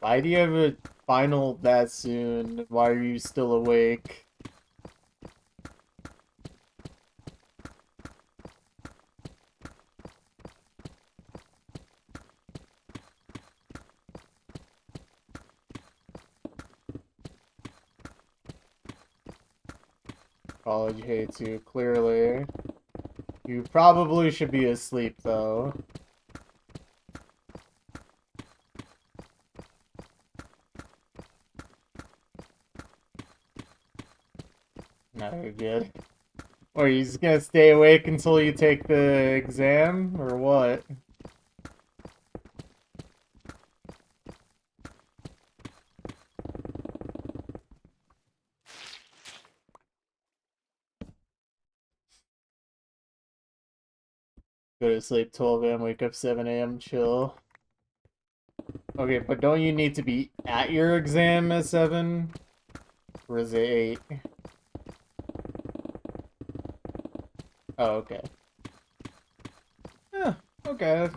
Why do you have a final that soon? Why are you still awake? College hates you, clearly. You probably should be asleep, though. No, you're good. Or you just gonna stay awake until you take the exam, or what? Go to sleep 12 a.m., wake up 7 a.m., chill. Okay, but don't you need to be at your exam at 7? Or is it 8? Oh, okay. Yeah, okay.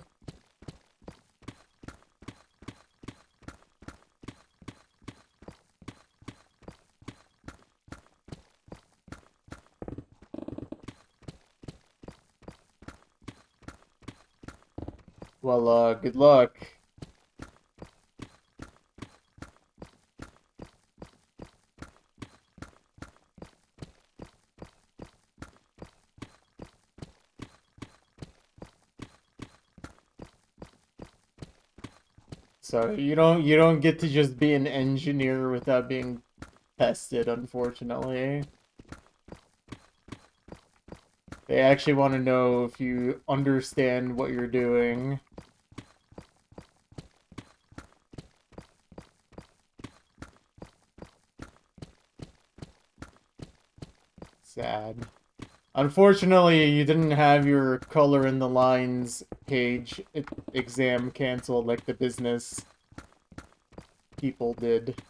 Well, good luck. So you don't get to just be an engineer without being tested, unfortunately. They actually want to know if you understand what you're doing. Sad. Unfortunately, you didn't have your color in the lines page exam canceled like the business people did.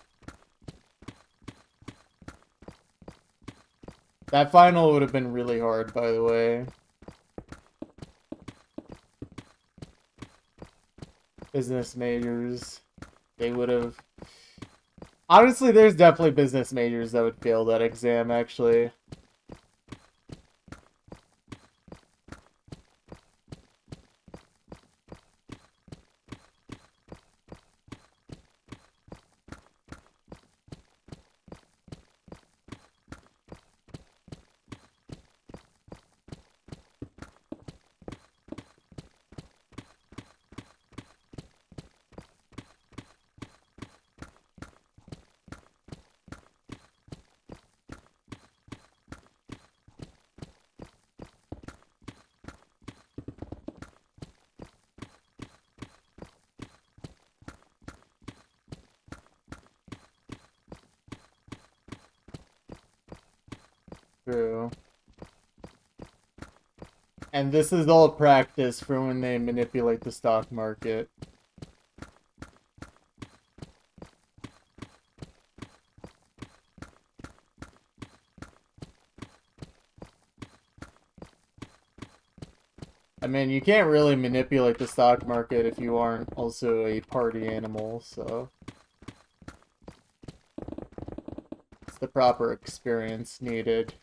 That final would have been really hard, by the way. Business majors, they would have... Honestly, there's definitely business majors that would fail that exam, actually. True. And this is all practice for when they manipulate the stock market. I mean, you can't really manipulate the stock market if you aren't also a party animal, so... It's the proper experience needed.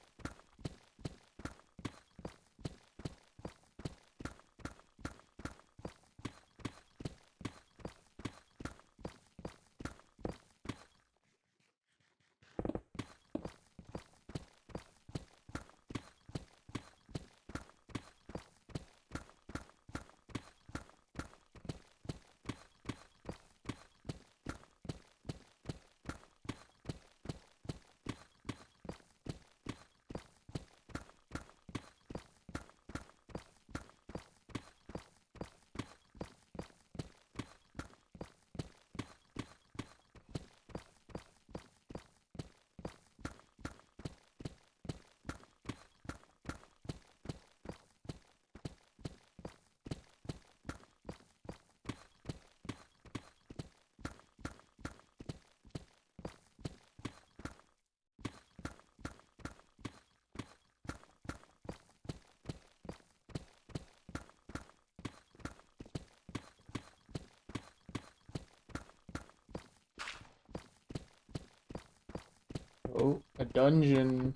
Oh, a dungeon.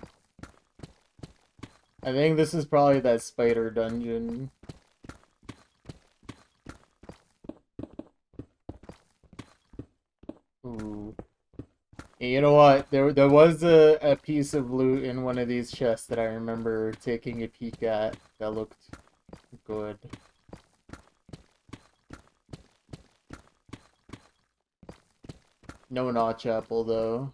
I think this is probably that spider dungeon. Ooh. You know what? There was a piece of loot in one of these chests that I remember taking a peek at that looked good. No notch apple though.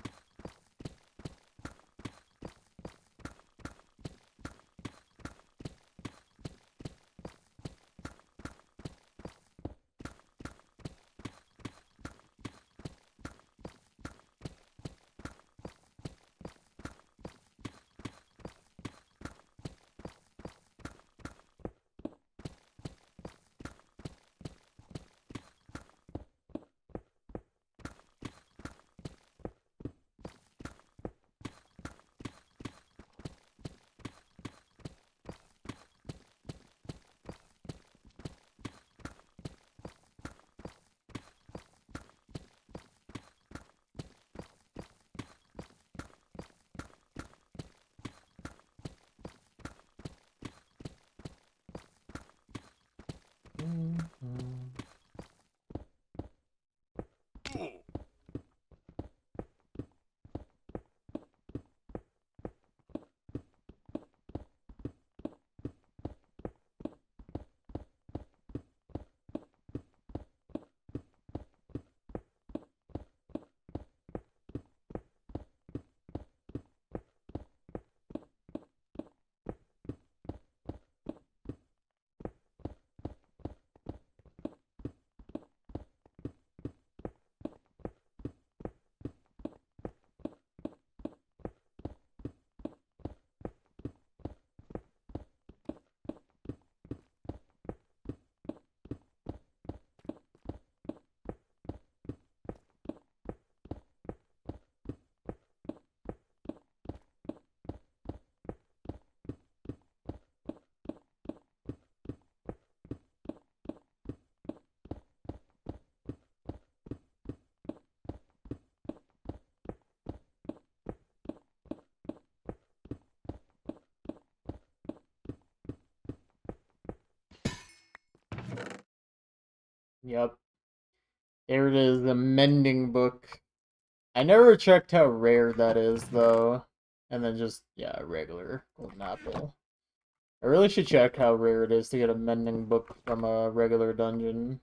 Yep. There it is, the mending book. I never checked how rare that is though. And then just, yeah, a regular golden apple. I really should check how rare it is to get a mending book from a regular dungeon.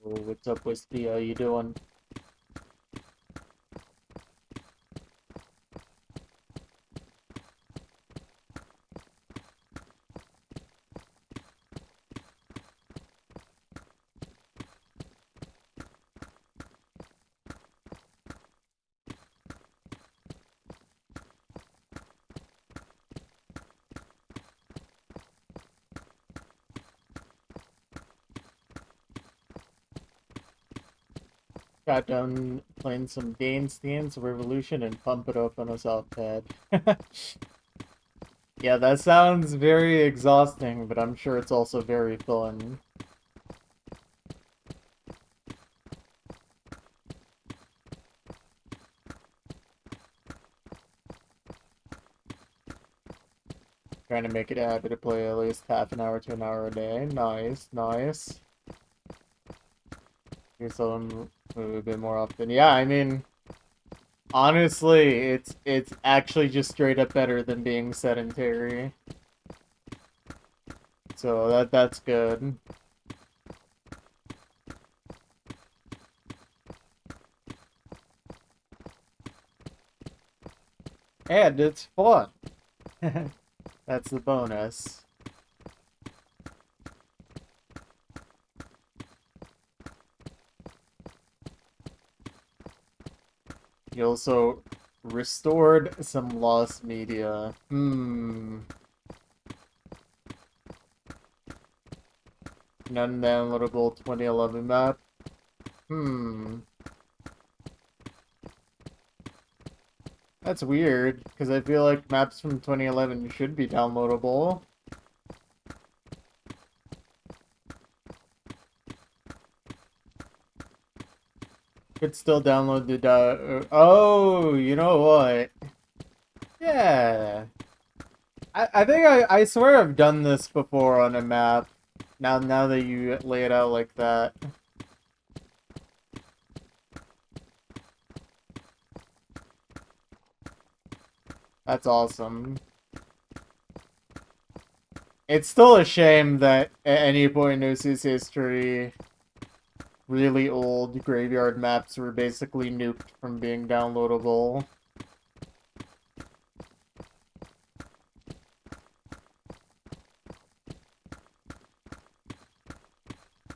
What's up, Wispy? How you doing? Got done playing some Dance Revolution and Pump It Up on a soft pad. Yeah, that sounds very exhausting, but I'm sure it's also very fun. Trying to make it a habit to play at least half an hour to an hour a day. Nice, nice. You're so a bit more often. Yeah, I mean, honestly, it's actually just straight up better than being sedentary. So that's good. And it's fun. That's the bonus. You also restored some lost media. Non-downloadable 2011 map. That's weird, because I feel like maps from 2011 should be downloadable. Could still download the oh, you know what? Yeah. I think I swear I've done this before on a map. Now that you lay it out like that. That's awesome. It's still a shame that at any point in OC's history, really old graveyard maps were basically nuked from being downloadable.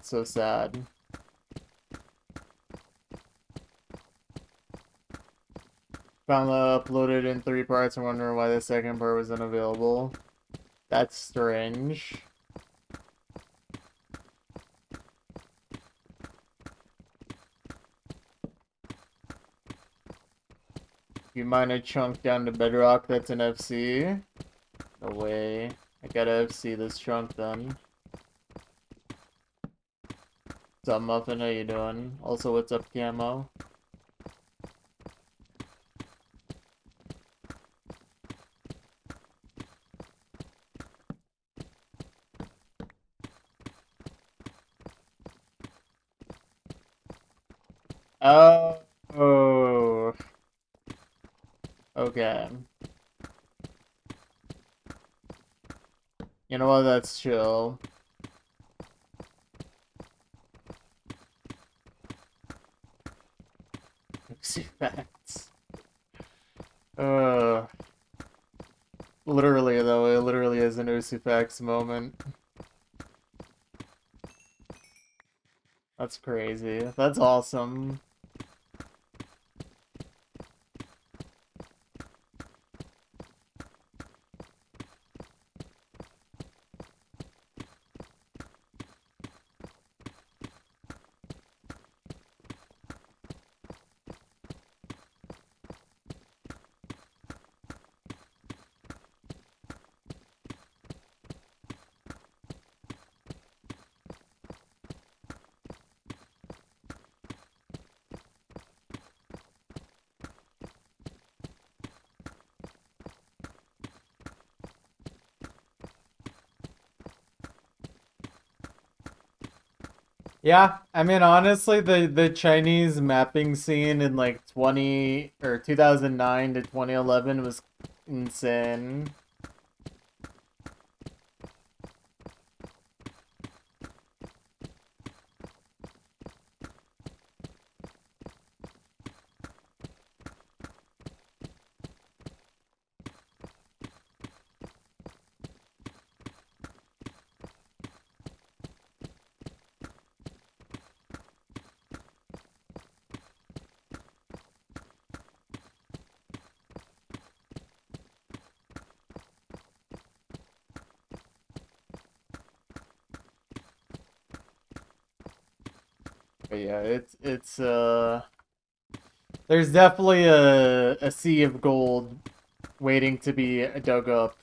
So sad. Found uploaded in 3 parts and wondering why the second part was unavailable. That's strange. You mine a chunk down to bedrock that's an FC? No way. I gotta FC this chunk then. What's up, Muffin? How you doing? Also, what's up, Camo? Oh. Okay. You know what? That's chill. See facts. Literally, though, it literally is an Usifax moment. That's crazy. That's awesome. Yeah, I mean honestly the Chinese mapping scene in like 20 or 2009 to 2011 was insane. But yeah, there's definitely a sea of gold waiting to be dug up.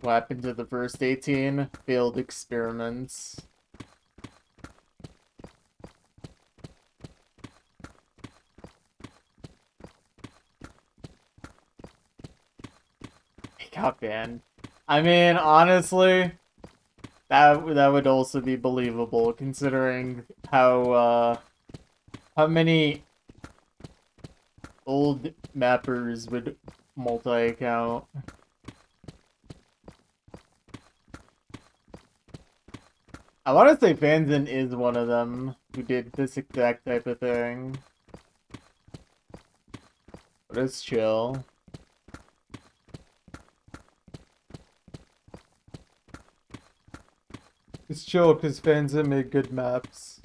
What happened to the first 18? Failed experiments. He got banned. I mean, honestly, that would also be believable considering how many old mappers would multi-account. I want to say Fanzin is one of them who did this exact type of thing. But it's chill. It's chill because Fanzin made good maps.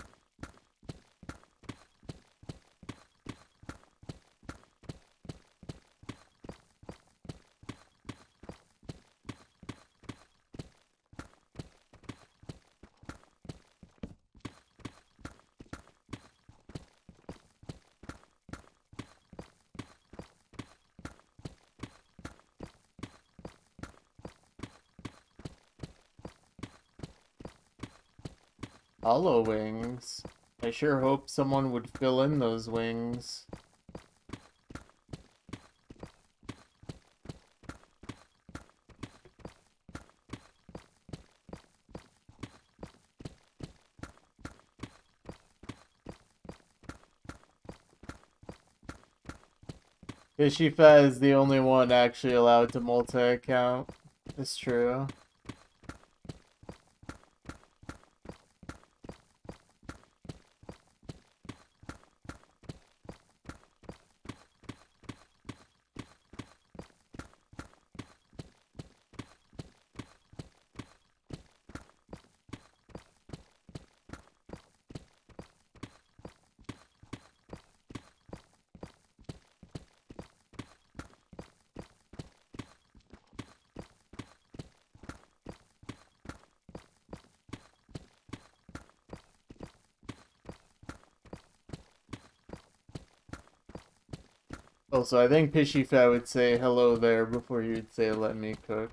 Hollow wings. I sure hope someone would fill in those wings. Ishifa is the only one actually allowed to multi-account. It's true. Also, I think Pishifa would say hello there before he would say let me cook.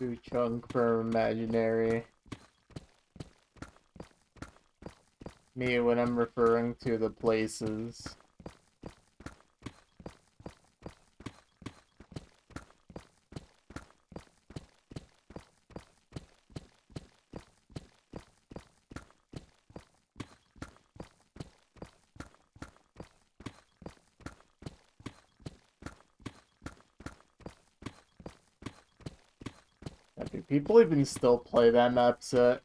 Do chunk from imaginary. Me when I'm referring to the places. Do people even still play that map set?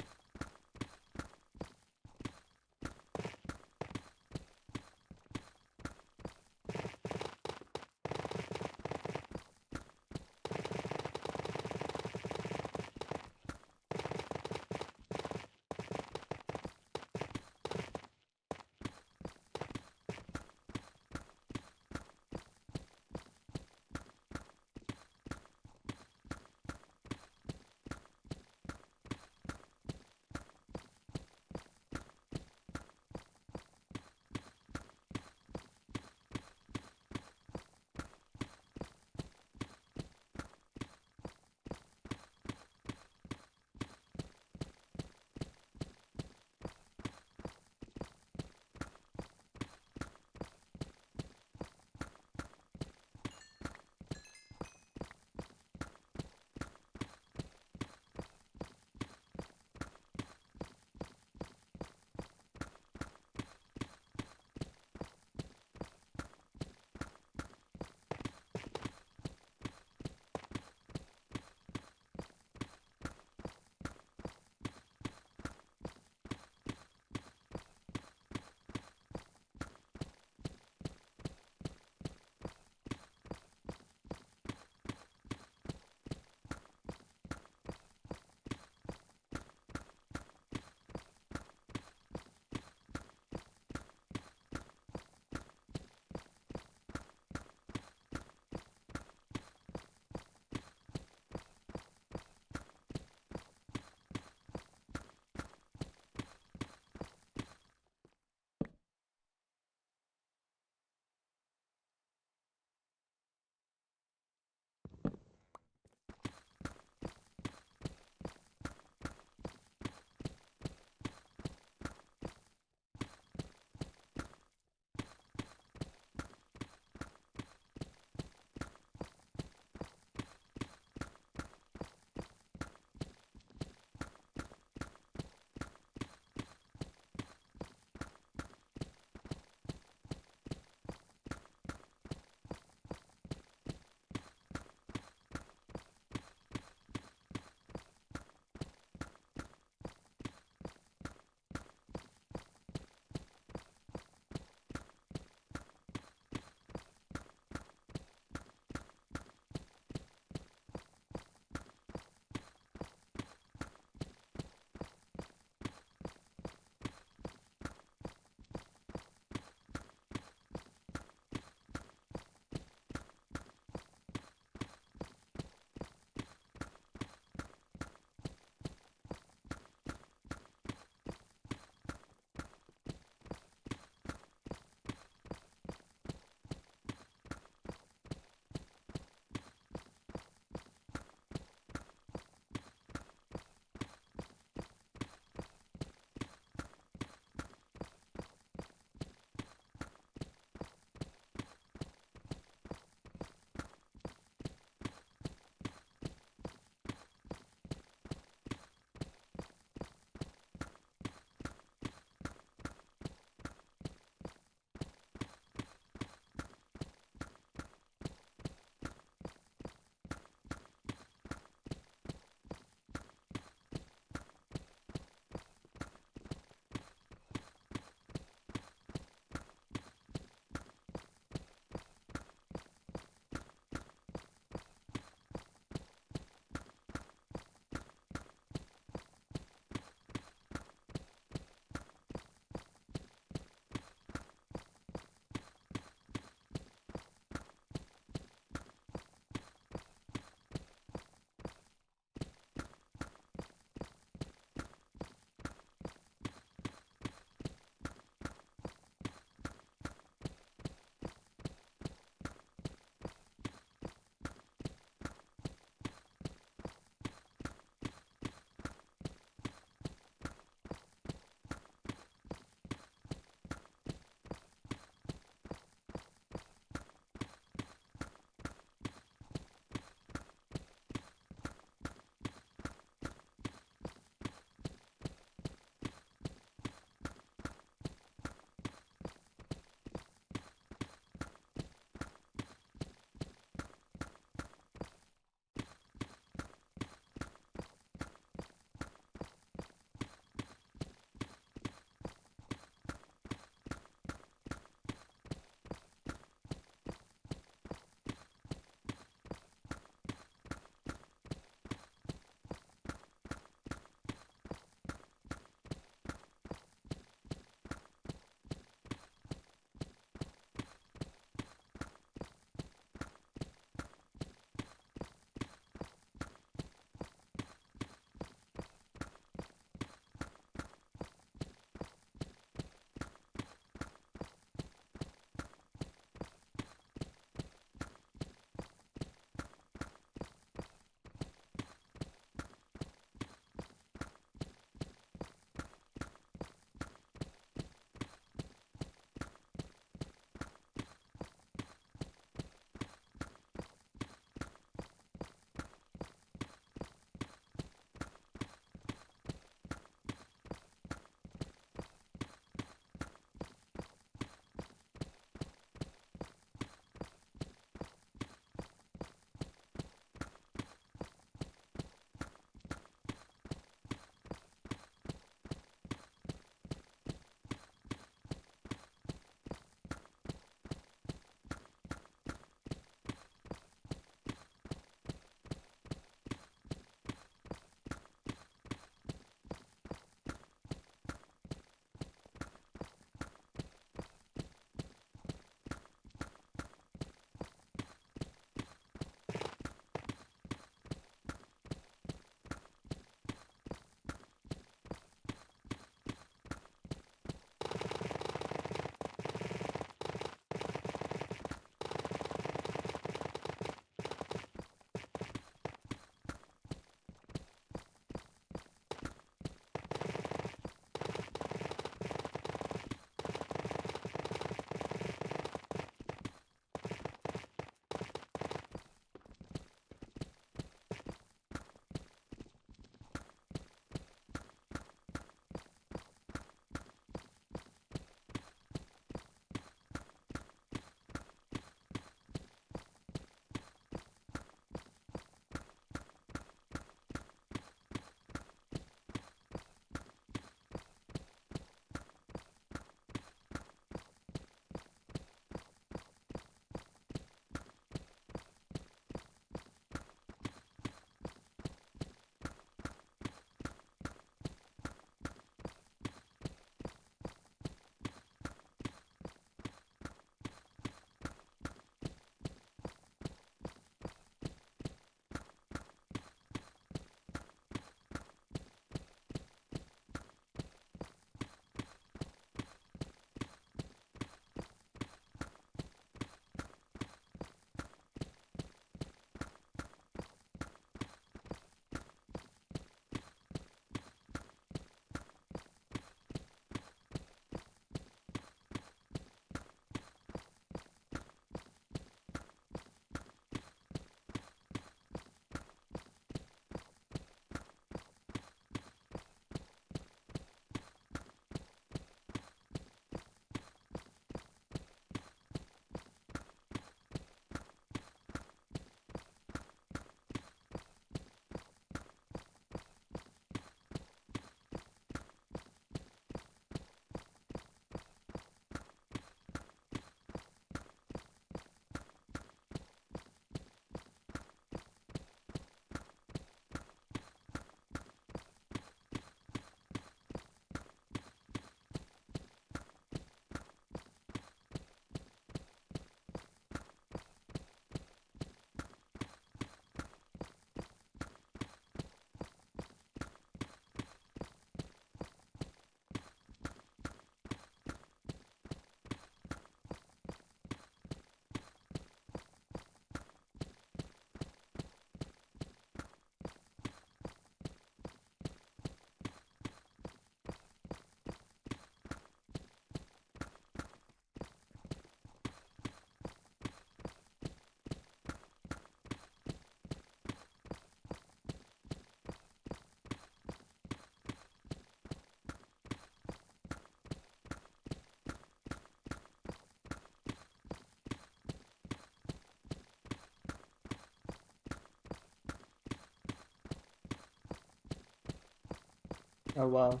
Oh wow.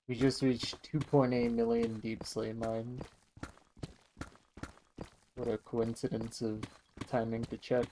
We just reached 2.8 million deep slate mined. What a coincidence of timing to check.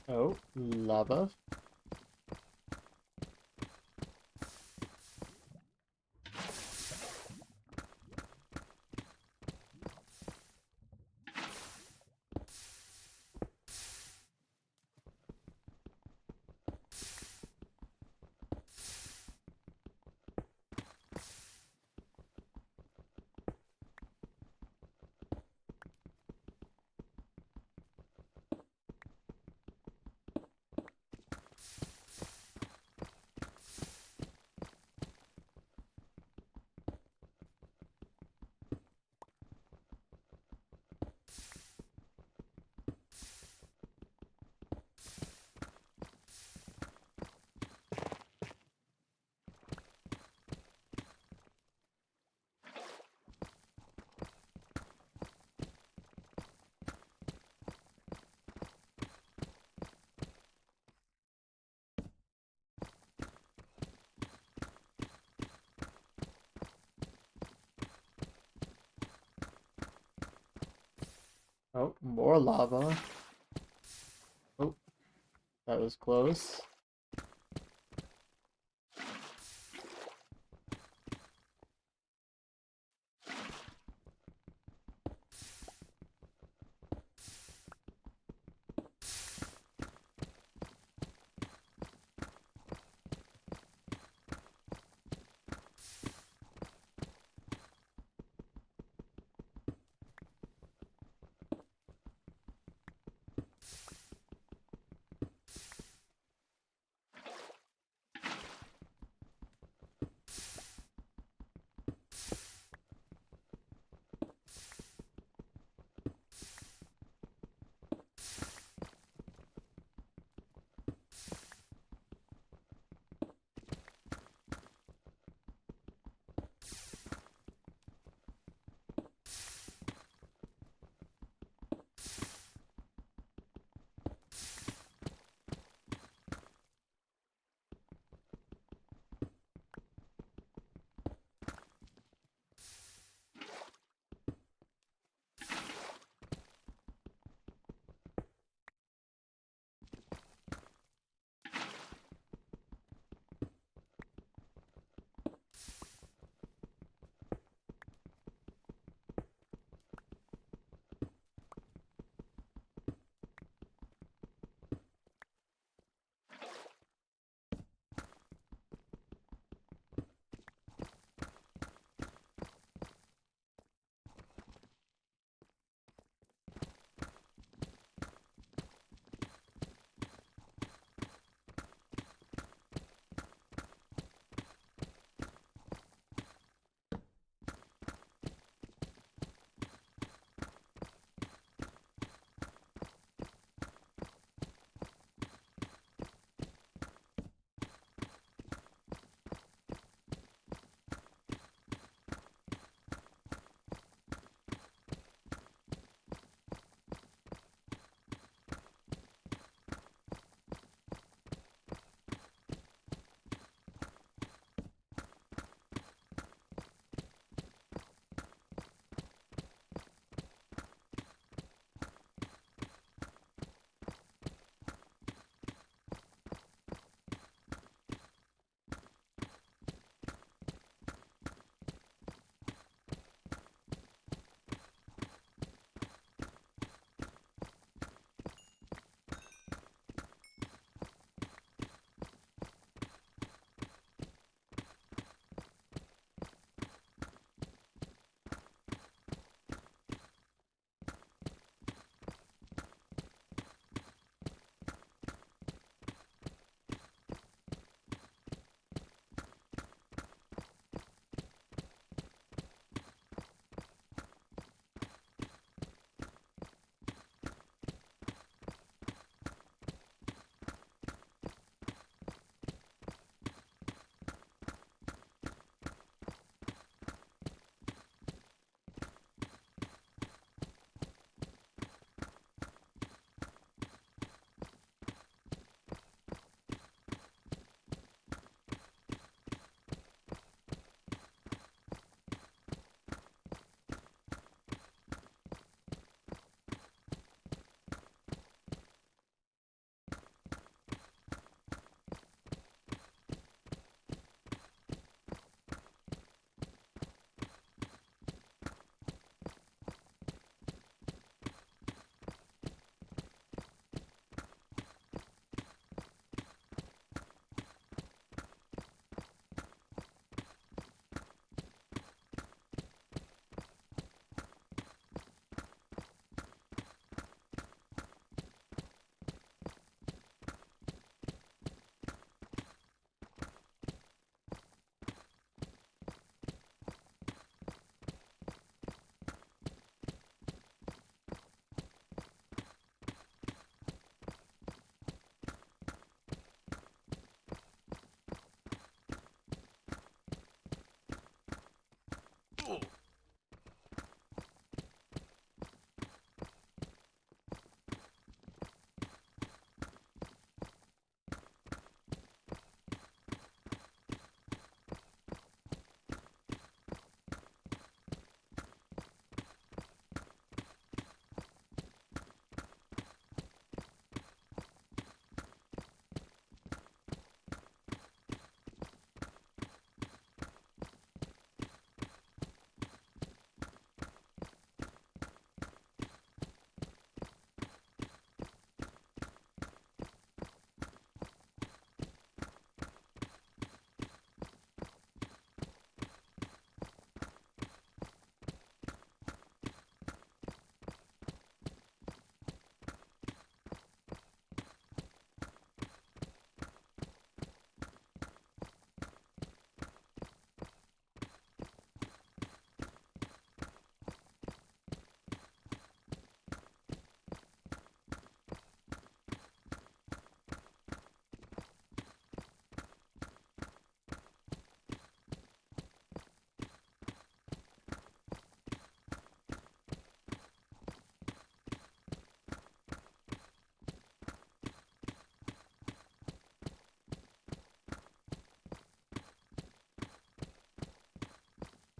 Oh, lava. Oh, more lava. Oh, that was close.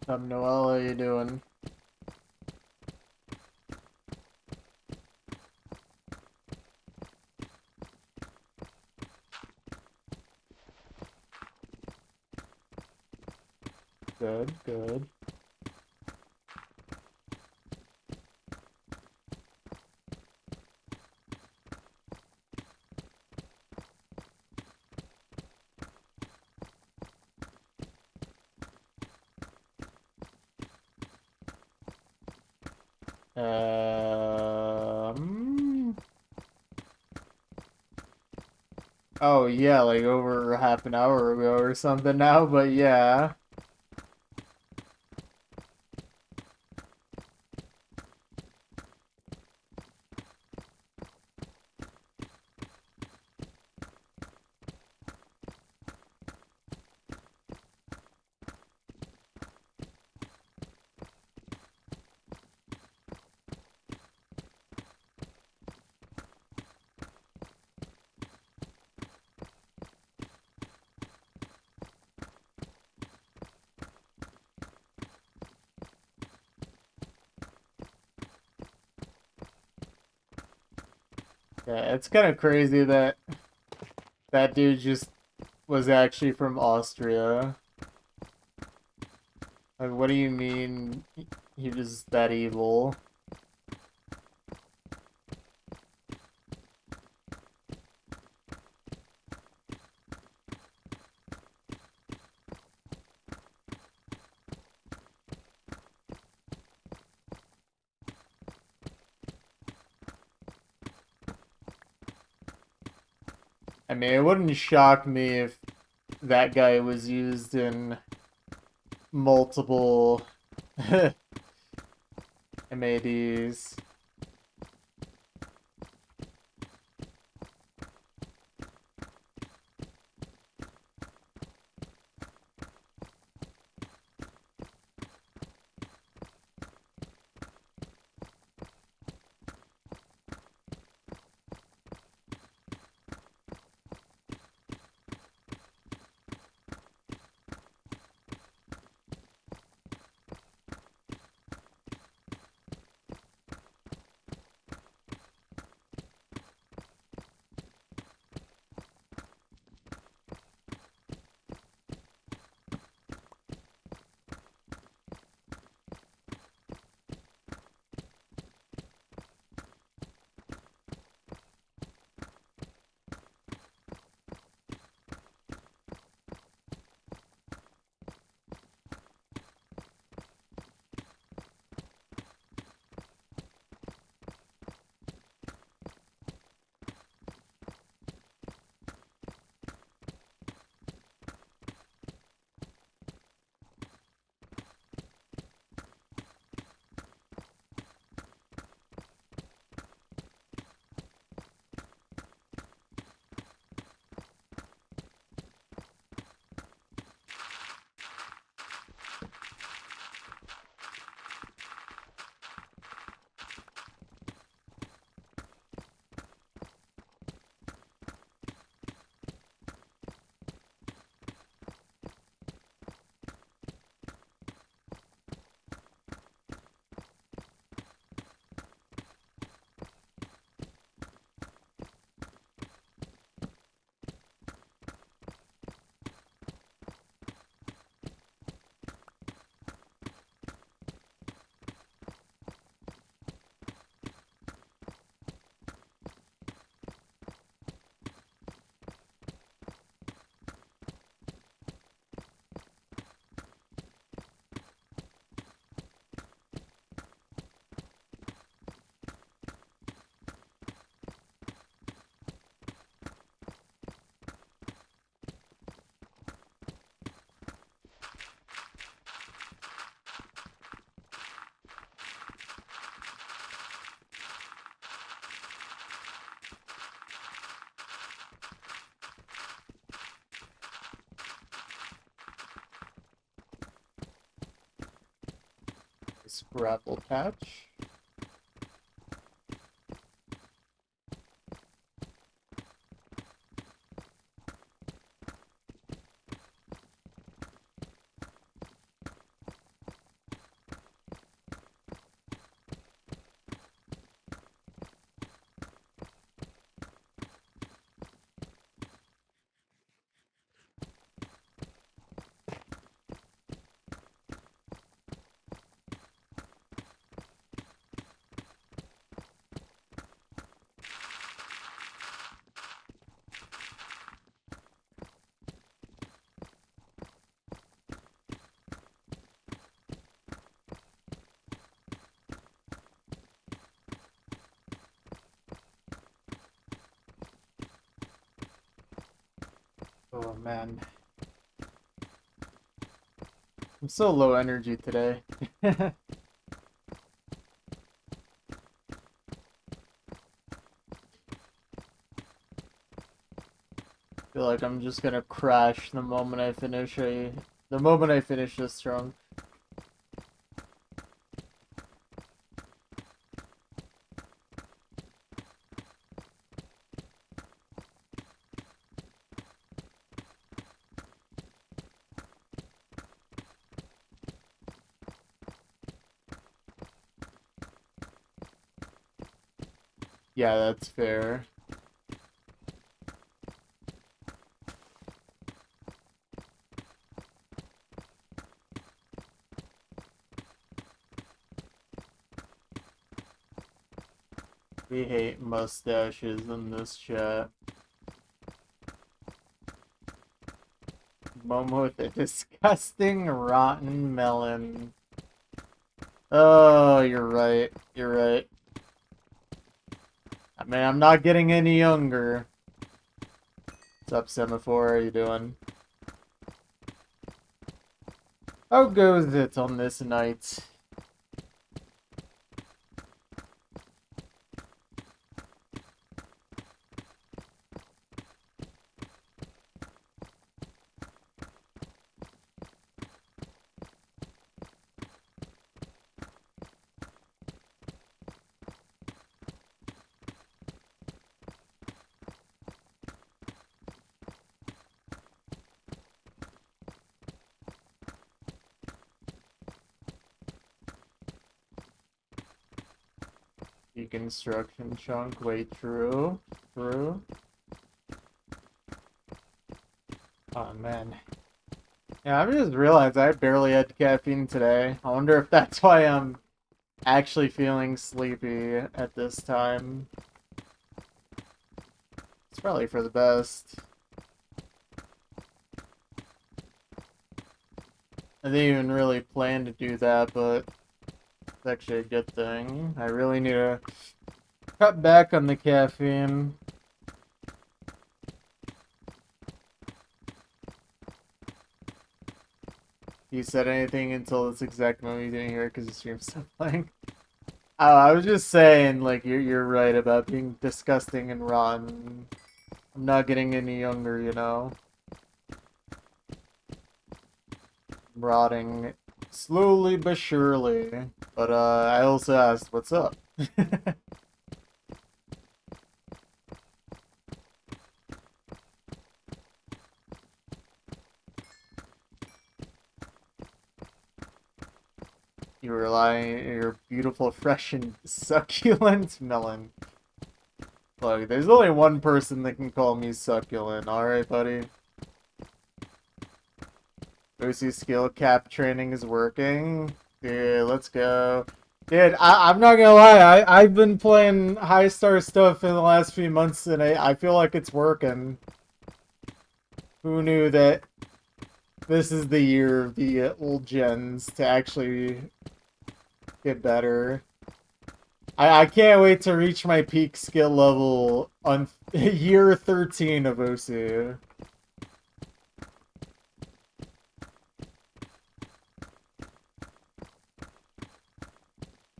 Noel, how you doing? Good, good. Oh yeah, like over half an hour ago or something now, but yeah. Yeah, it's kind of crazy that that dude just was actually from Austria. Like, what do you mean he was that evil? I mean, it wouldn't shock me if that guy was used in multiple MADs. Scrapple patch. Oh man. I'm so low energy today. Feel like I'm just gonna crash the moment I finish this trunk. Yeah, that's fair. We hate mustaches in this chat. Momo with a disgusting rotten melon. Oh, you're right. You're right. I mean, I'm not getting any younger. What's up, Semaphore? How you doing? How goes it on this night? Deconstruction chunk. Wait, true. True. Oh, man. Yeah, I just realized I barely had caffeine today. I wonder if that's why I'm actually feeling sleepy at this time. It's probably for the best. I didn't even really plan to do that, but it's actually a good thing. I really need to cut back on the caffeine. You said anything until this exact moment you didn't hear it because the stream's still playing. Oh, I was just saying, like, you're right about being disgusting and rotten. I'm not getting any younger, you know? I'm rotting slowly but surely. But, I also asked, what's up? You rely on your beautiful, fresh, and succulent melon. Look, there's only one person that can call me succulent, alright, buddy? OC skill cap training is working. Dude, let's go. Dude, I'm not gonna lie, I've been playing high star stuff in the last few months and I feel like it's working. Who knew that this is the year of the old gens to actually get better? I can't wait to reach my peak skill level on year 13 of OC.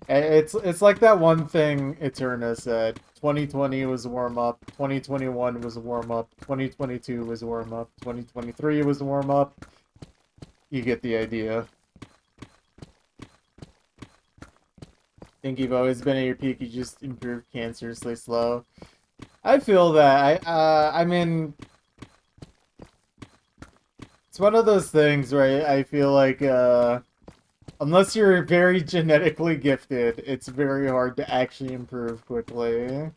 It's like that one thing Eterna said. 2020 was a warm-up, 2021 was a warm-up, 2022 was a warm-up, 2023 was a warm-up. You get the idea. Think you've always been at your peak, you just improved cancerously slow. I feel that. I mean, it's one of those things where I feel like, unless you're very genetically gifted, it's very hard to actually improve quickly.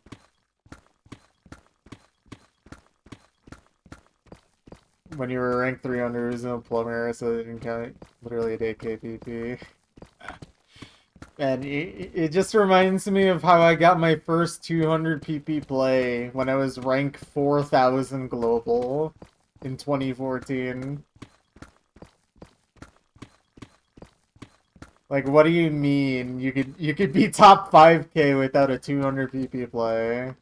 When you were ranked 300 as a plumber, so it didn't count literally a day KPP. And it just reminds me of how I got my first 200 PP play when I was rank 4000 global in 2014. Like, what do you mean? You could be top 5k without a 200 PP play.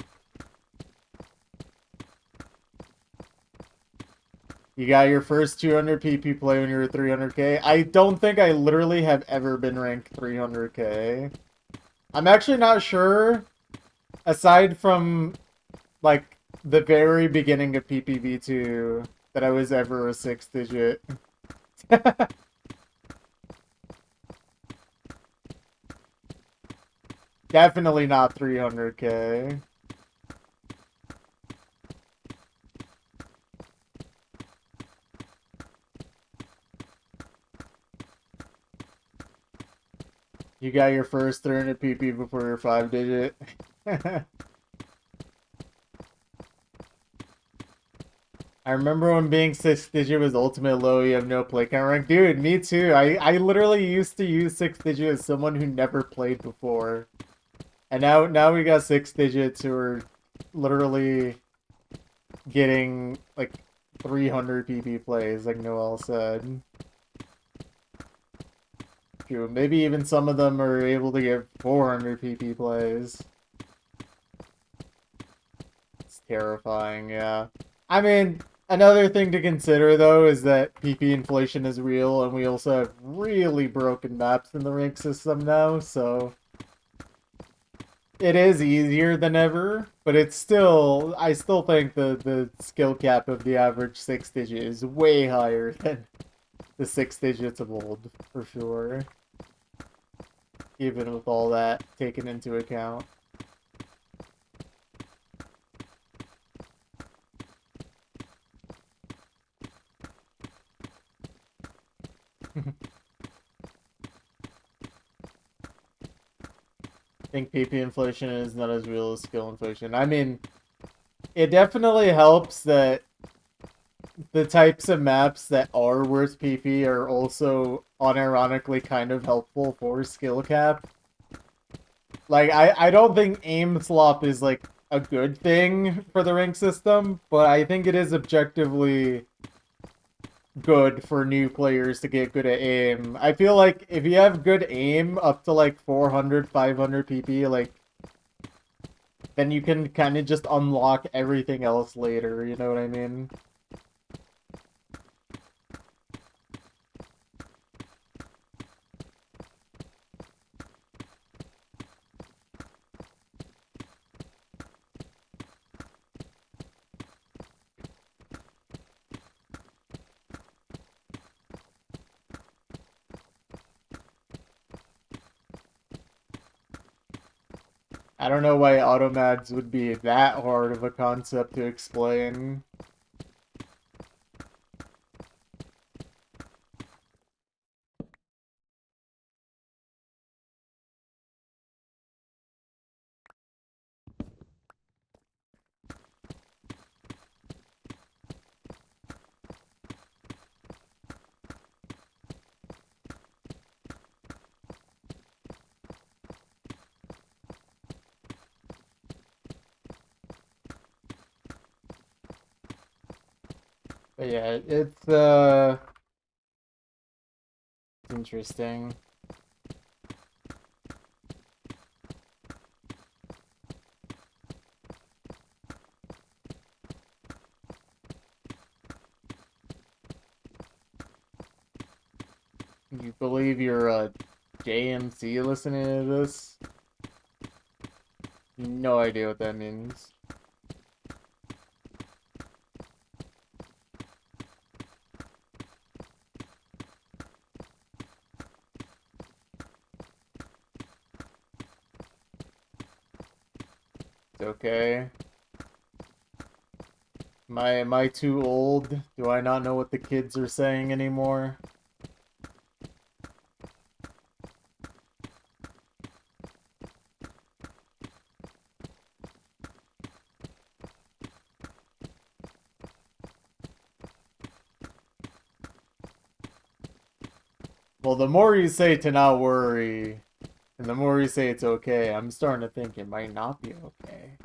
You got your first 200 PP play when you were 300k. I don't think I literally have ever been ranked 300k. I'm actually not sure, aside from, like, the very beginning of PPV2, that I was ever a 6-digit. Definitely not 300k. You got your first 300 PP before your 5-digit. I remember when being 6-digit was ultimate low, you have no play count rank. Dude, me too. I literally used to use 6-digit as someone who never played before. And now we got 6-digits who are literally getting like 300 PP plays, like Noel said. True. Maybe even some of them are able to get 400 PP plays. It's terrifying, yeah. I mean, another thing to consider though is that PP inflation is real, and we also have really broken maps in the rank system now, so it is easier than ever, but it's still, I still think the skill cap of the average 6-digit is way higher than the 6 digits of old, for sure. Even with all that taken into account. I think PP inflation is not as real as skill inflation. I mean, it definitely helps that the types of maps that are worth PP are also unironically kind of helpful for skill cap. Like, I don't think aim slop is, like, a good thing for the rank system, but I think it is objectively good for new players to get good at aim. I feel like if you have good aim up to, like, 400, 500 PP, like, then you can kind of just unlock everything else later, you know what I mean? I don't know why automads would be that hard of a concept to explain. But yeah, it's interesting. You believe you're a JMC listening to this? No idea what that means. It's okay. Am I too old? Do I not know what the kids are saying anymore? Well, the more you say to not worry, and the more you say it's okay, I'm starting to think it might not be okay.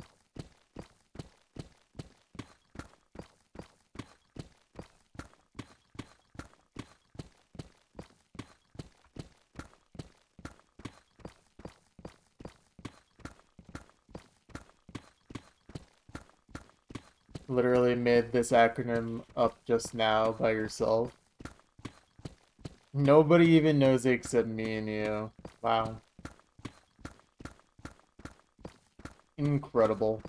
literally made this acronym up just now by yourself. Nobody even knows it except me and you. Wow. Incredible.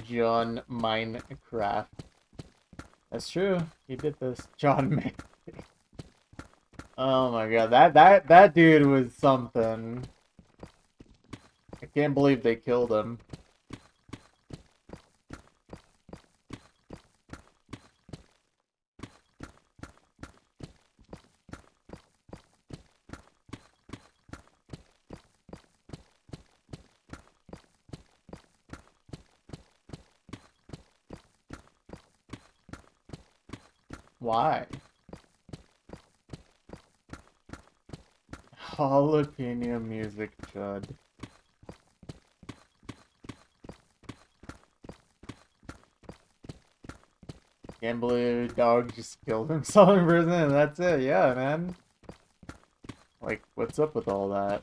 John Minecraft. That's true. He did this. John May. Oh my god, that dude was something. I can't believe they killed him. Why? Jalapeno music, Chud. Can't believe dog just killed himself in prison and that's it. Yeah, man. Like, what's up with all that?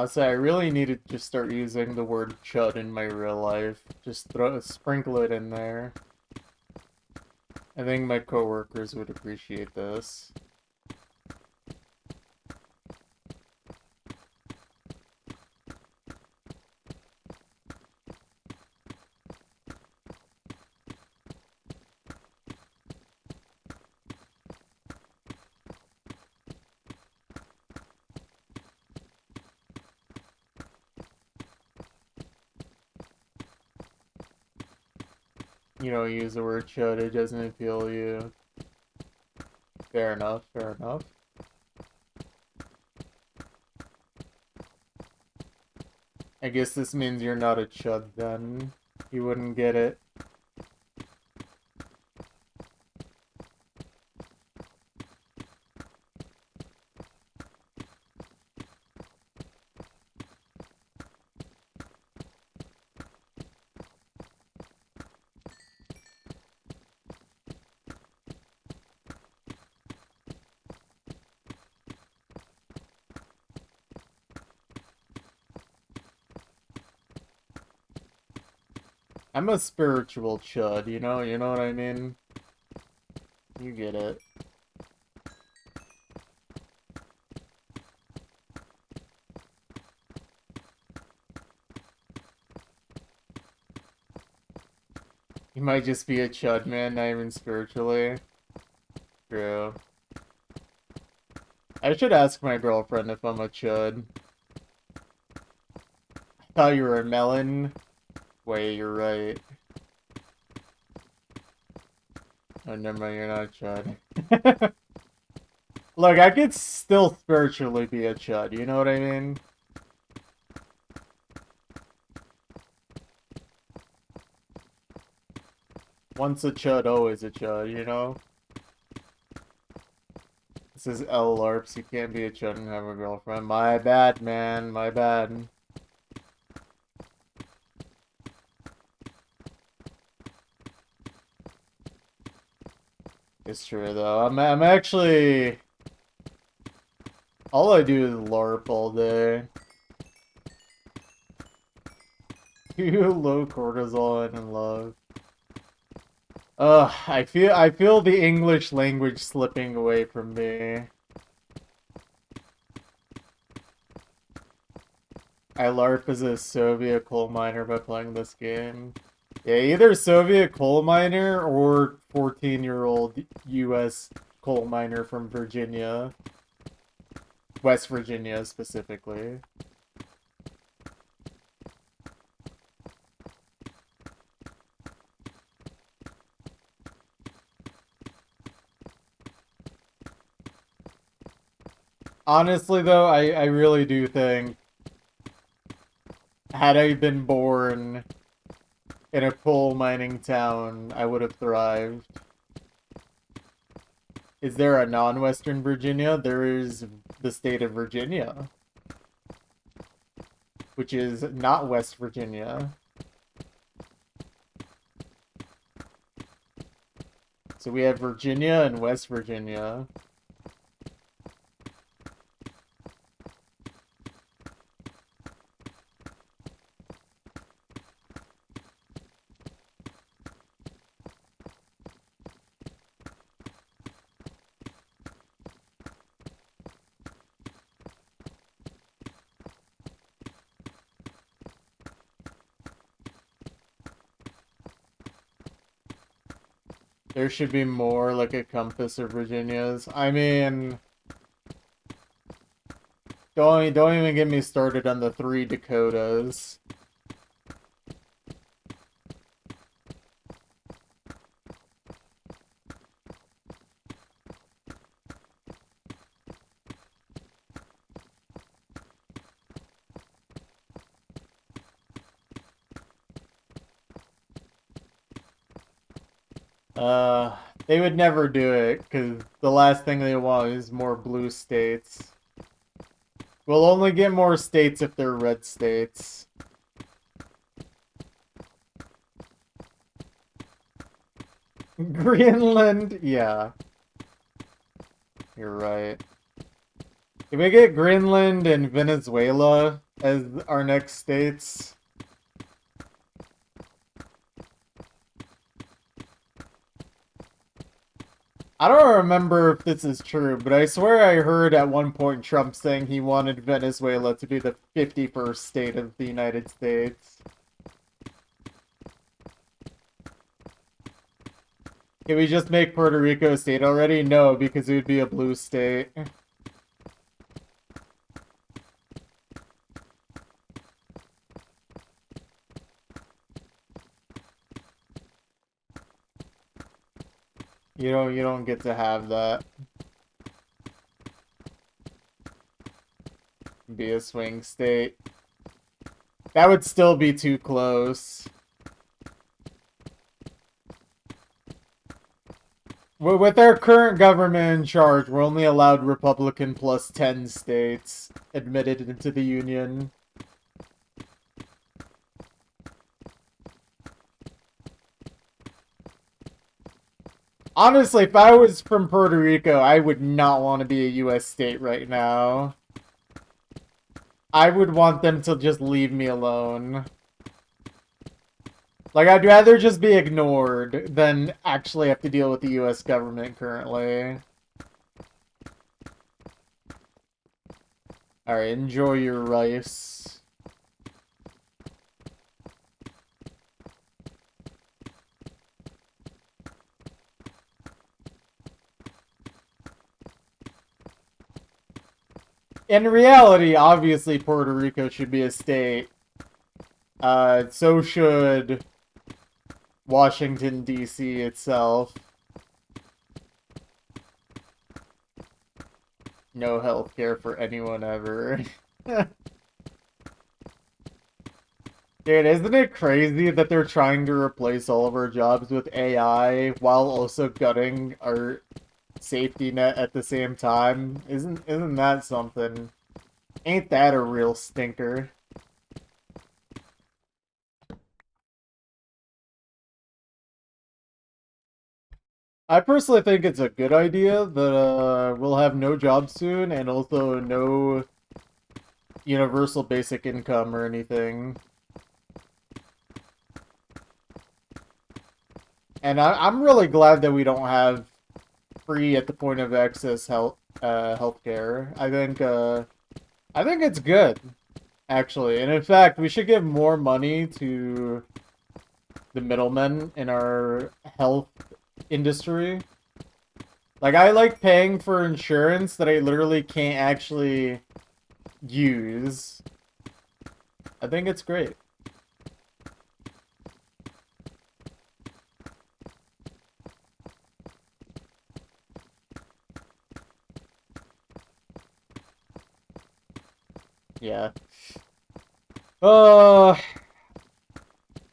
So I really need to just start using the word chud in my real life. Just sprinkle it in there. I think my coworkers would appreciate this. You don't use the word chud, it doesn't appeal to you. Fair enough, fair enough. I guess this means you're not a chud then. You wouldn't get it. I'm a spiritual chud, you know what I mean? You get it. You might just be a chud, man, not even spiritually. True. I should ask my girlfriend if I'm a chud. I thought you were a melon. Wait, you're right. Oh, never mind, you're not a chud. Look, I could still spiritually be a chud, you know what I mean? Once a chud, always a chud, you know? This is LARPs, you can't be a chud and have a girlfriend. My bad, man, my bad. It's true, though. I'm actually... All I do is LARP all day. Too low cortisol and in love. I feel the English language slipping away from me. I LARP as a Soviet coal miner by playing this game. Yeah, either Soviet coal miner or 14-year-old US coal miner from Virginia. West Virginia, specifically. Honestly, though, I really do think had I been born in a coal mining town, I would have thrived. Is there a non-Western Virginia? There is the state of Virginia, which is not West Virginia. So we have Virginia and West Virginia. There should be more like a compass of Virginias. I mean, don't even get me started on the three Dakotas. They would never do it, because the last thing they want is more blue states. We'll only get more states if they're red states. Greenland, yeah. You're right. Can we get Greenland and Venezuela as our next states? I don't remember if this is true, but I swear I heard at one point Trump saying he wanted Venezuela to be the 51st state of the United States. Can we just make Puerto Rico a state already? No, because it would be a blue state. You don't get to have that. Be a swing state. That would still be too close. With our current government in charge, we're only allowed Republican plus 10 states admitted into the Union. Honestly, if I was from Puerto Rico, I would not want to be a US state right now. I would want them to just leave me alone. Like, I'd rather just be ignored than actually have to deal with the US government currently. Alright, enjoy your rice. In reality, obviously Puerto Rico should be a state. So should Washington, D.C. itself. No healthcare for anyone ever. Dude, isn't it crazy that they're trying to replace all of our jobs with AI while also gutting our safety net at the same time? Isn't that something? Ain't that a real stinker? I personally think it's a good idea that we'll have no jobs soon and also no universal basic income or anything. And I'm really glad that we don't have free at the point of access healthcare. I think it's good, actually. And in fact, we should give more money to the middlemen in our health industry. Like, I like paying for insurance that I literally can't actually use. I think it's great. Yeah. Uh,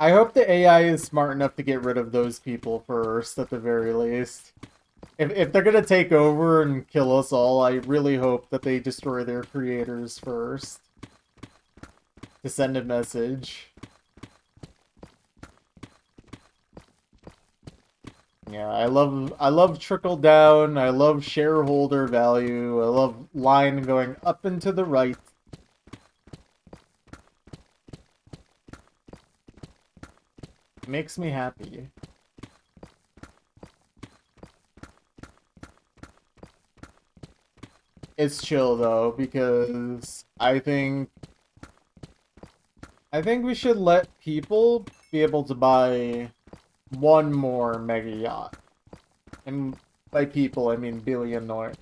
I hope the AI is smart enough to get rid of those people first, at the very least. If they're gonna take over and kill us all, I really hope that they destroy their creators first. To send a message. Yeah, I love trickle down, I love shareholder value, I love line going up and to the right. Makes me happy. It's chill though, because I think we should let people be able to buy one more mega yacht. And by people, I mean billionaires.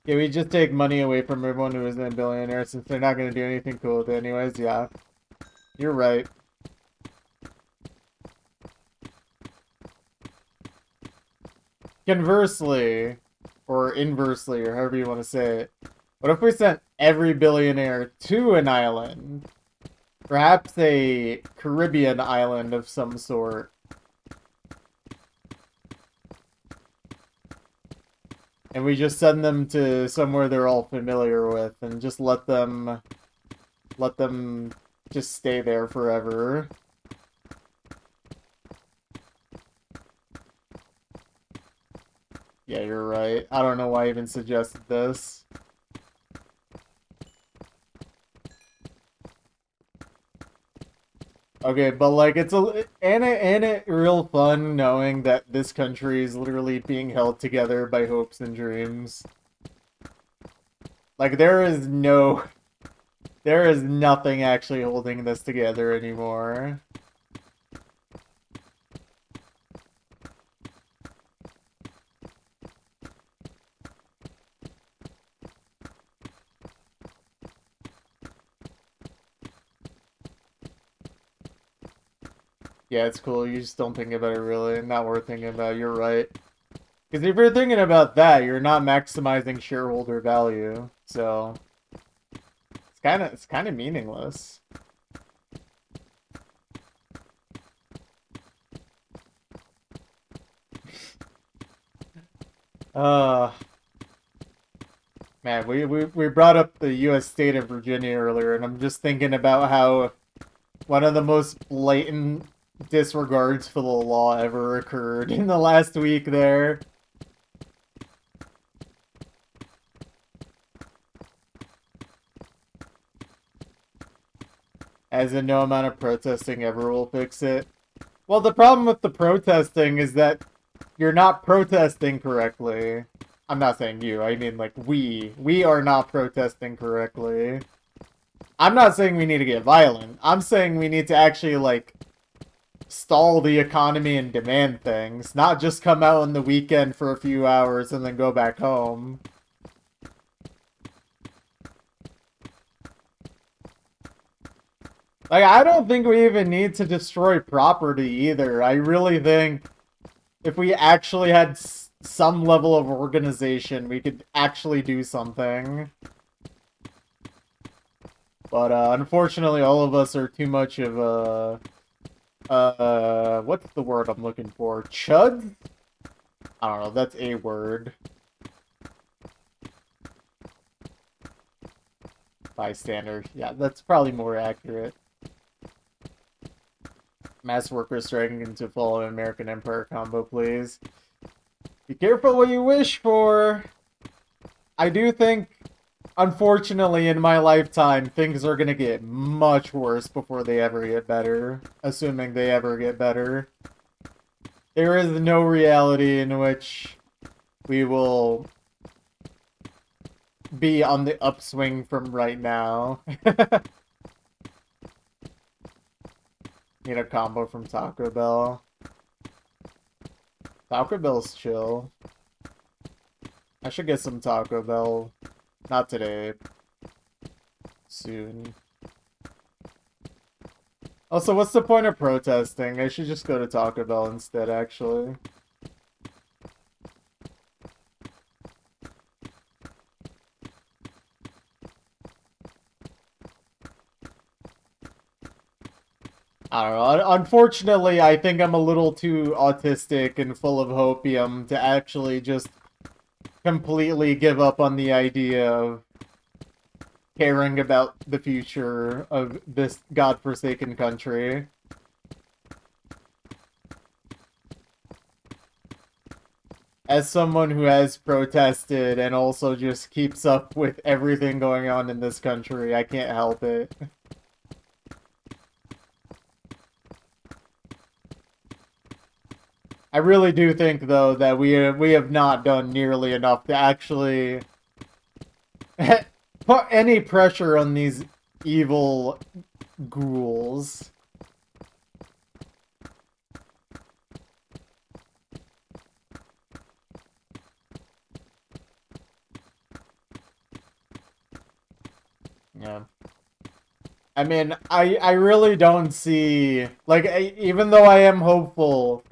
Yeah, we just take money away from everyone who isn't a billionaire since they're not going to do anything cool with it anyways. Yeah, you're right. Conversely, or inversely, or however you want to say it, what if we sent every billionaire to an island? Perhaps a Caribbean island of some sort. And we just send them to somewhere they're all familiar with and just let them just stay there forever. Yeah, you're right. I don't know why I even suggested this. Okay, but like ain't it real fun knowing that this country is literally being held together by hopes and dreams. Like there is nothing actually holding this together anymore. Yeah, it's cool. You just don't think about it really. Not worth thinking about. You're right. Because if you're thinking about that, you're not maximizing shareholder value. So it's kind of meaningless. Uh Man, we brought up the U.S. state of Virginia earlier, and I'm just thinking about how one of the most blatant disregards for the law ever occurred in the last week there. As in, no amount of protesting ever will fix it. Well, the problem with the protesting is that you're not protesting correctly. I'm not saying you, I mean like we. We are not protesting correctly. I'm not saying we need to get violent. I'm saying we need to actually like stall the economy and demand things, not just come out on the weekend for a few hours and then go back home. Like, I don't think we even need to destroy property either. I really think if we actually had some level of organization, we could actually do something. But unfortunately, all of us are too much of a... what's the word I'm looking for? Chud? I don't know, that's a word. Bystander. Yeah, that's probably more accurate. Mass workers striking to follow American Empire combo, please. Be careful what you wish for. I do think, unfortunately, in my lifetime, things are gonna get much worse before they ever get better. Assuming they ever get better. There is no reality in which we will be on the upswing from right now. Need a combo from Taco Bell. Taco Bell's chill. I should get some Taco Bell. Not today. Soon. Also, what's the point of protesting? I should just go to Taco Bell instead, actually. I don't know. Unfortunately, I think I'm a little too autistic and full of hopium to actually just completely give up on the idea of caring about the future of this godforsaken country. As someone who has protested and also just keeps up with everything going on in this country, I can't help it. I really do think, though, that we have not done nearly enough to actually put any pressure on these evil ghouls. Yeah. I mean, I really don't see, like, even though I am hopeful,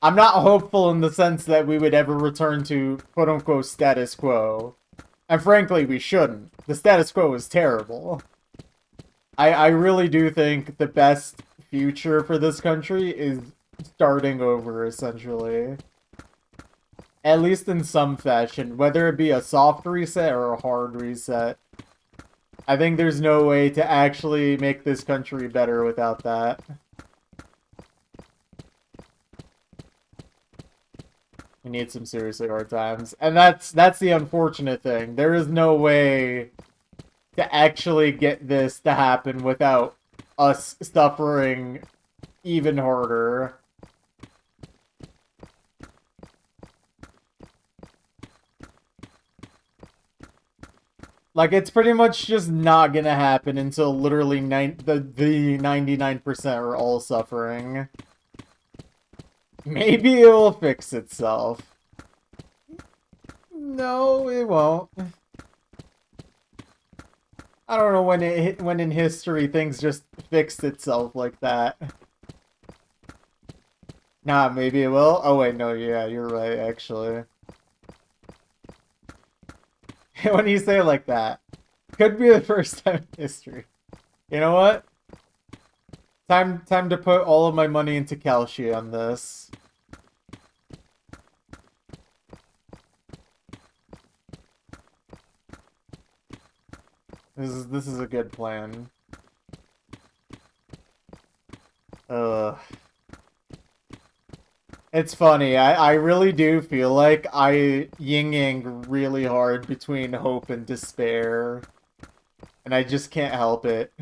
I'm not hopeful in the sense that we would ever return to quote-unquote status quo. And frankly, we shouldn't. The status quo is terrible. I really do think the best future for this country is starting over, essentially. At least in some fashion, whether it be a soft reset or a hard reset. I think there's no way to actually make this country better without that. We need some seriously hard times. And that's the unfortunate thing. There is no way to actually get this to happen without us suffering even harder. Like, it's pretty much just not gonna happen until literally the 99% are all suffering. Maybe it will fix itself. No, it won't. I don't know when in history things just fixed itself like that. Nah, maybe it will. Oh wait, no, yeah, you're right, actually. When you say it like that, could be the first time in history. You know what? Time to put all of my money into Kalshi on this. This is a good plan. It's funny. I really do feel like I yin-yang really hard between hope and despair. And I just can't help it.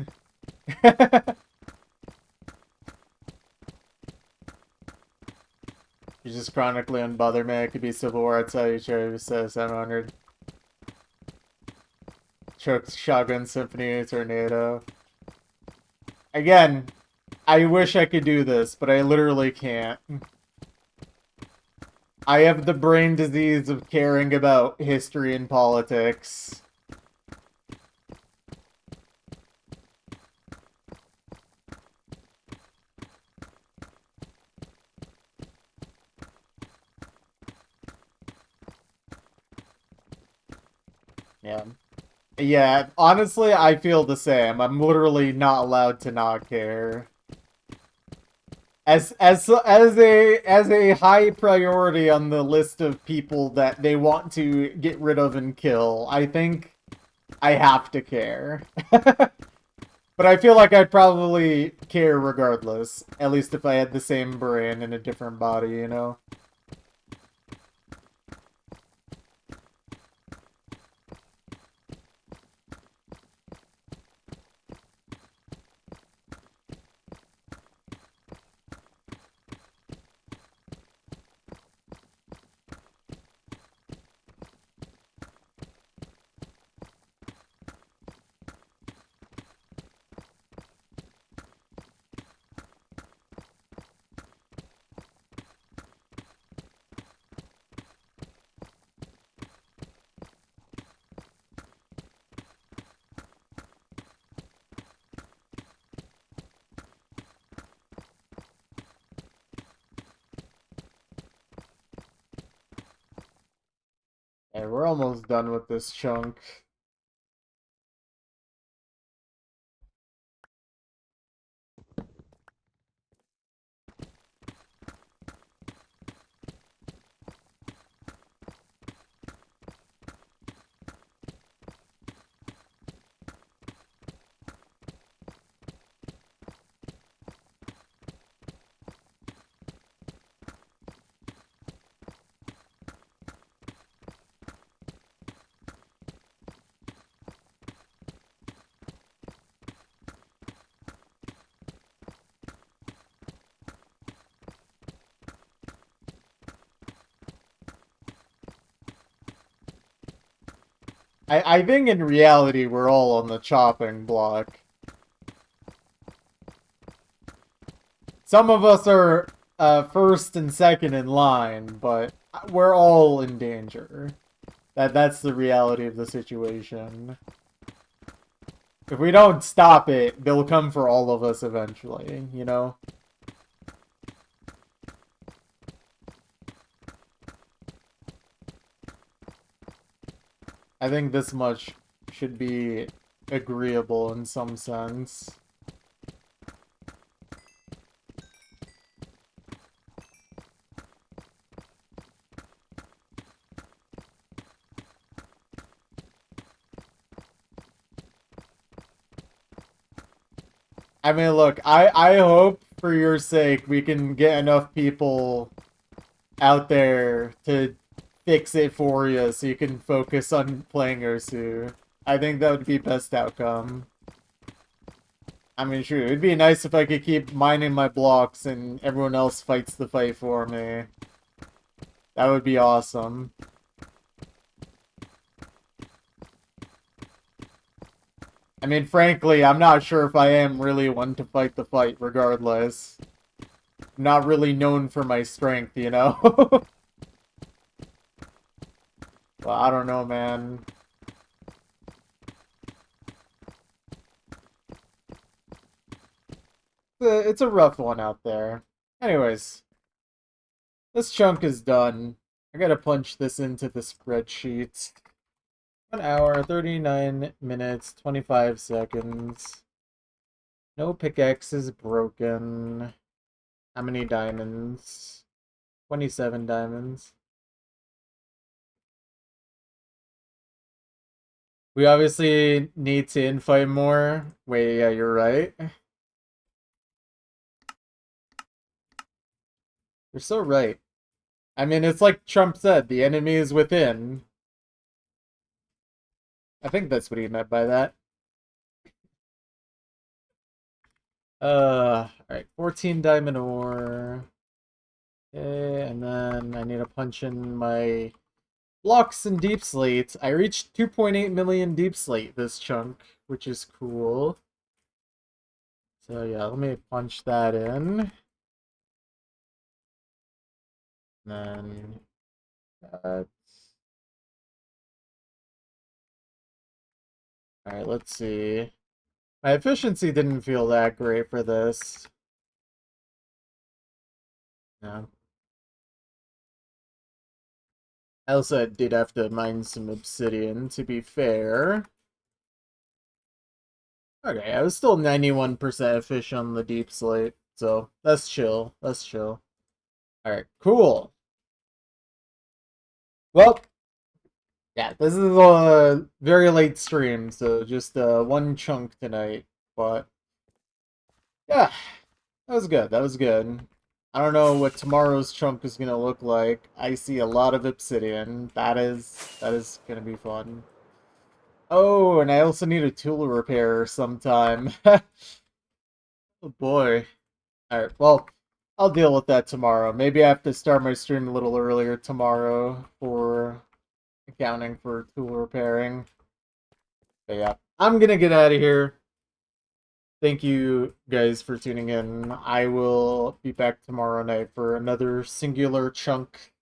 You just chronically unbother me. It could be Civil War. I'd tell you, Cherry says 700. Shotgun Symphony Tornado. Again, I wish I could do this, but I literally can't. I have the brain disease of caring about history and politics. Yeah. Yeah, honestly, I feel the same. I'm literally not allowed to not care. As a high priority on the list of people that they want to get rid of and kill, I think I have to care. But I feel like I'd probably care regardless. At least if I had the same brain in a different body, you know? And we're almost done with this chunk. I think in reality we're all on the chopping block. Some of us are first and second in line, but we're all in danger. That's the reality of the situation. If we don't stop it, they'll come for all of us eventually, you know? I think this much should be agreeable in some sense. I mean, look, I hope for your sake we can get enough people out there to fix it for you so you can focus on playing Ursu. I think that would be best outcome. I mean, sure, it'd be nice if I could keep mining my blocks and everyone else fights the fight for me. That would be awesome. I mean, frankly, I'm not sure if I am really one to fight the fight regardless. I'm not really known for my strength, you know? Well, I don't know, man. It's a rough one out there. Anyways, this chunk is done. I gotta punch this into the spreadsheet. 1 hour, 39 minutes, 25 seconds. No pickaxe is broken. How many diamonds? 27 diamonds. We obviously need to infight more. Wait, yeah, you're right. You're so right. I mean, it's like Trump said, the enemy is within. I think that's what he meant by that. Alright, 14 diamond ore. Okay, and then I need to punch in my blocks and deep slate. I reached 2.8 million deep slate this chunk, which is cool. So yeah, let me punch that in. And then that's... Alright, let's see. My efficiency didn't feel that great for this. No. I also did have to mine some obsidian, to be fair. Okay, I was still 91% efficient on the deep slate, so that's chill. That's chill. Alright, cool. Well, yeah, this is a very late stream, so just one chunk tonight, but yeah, that was good. That was good. I don't know what tomorrow's chunk is gonna look like. I see a lot of obsidian. That is gonna be fun. Oh, and I also need a tool repair sometime. Oh boy. Alright, well, I'll deal with that tomorrow. Maybe I have to start my stream a little earlier tomorrow for accounting for tool repairing. But yeah, I'm gonna get out of here. Thank you guys for tuning in. I will be back tomorrow night for another singular chunk.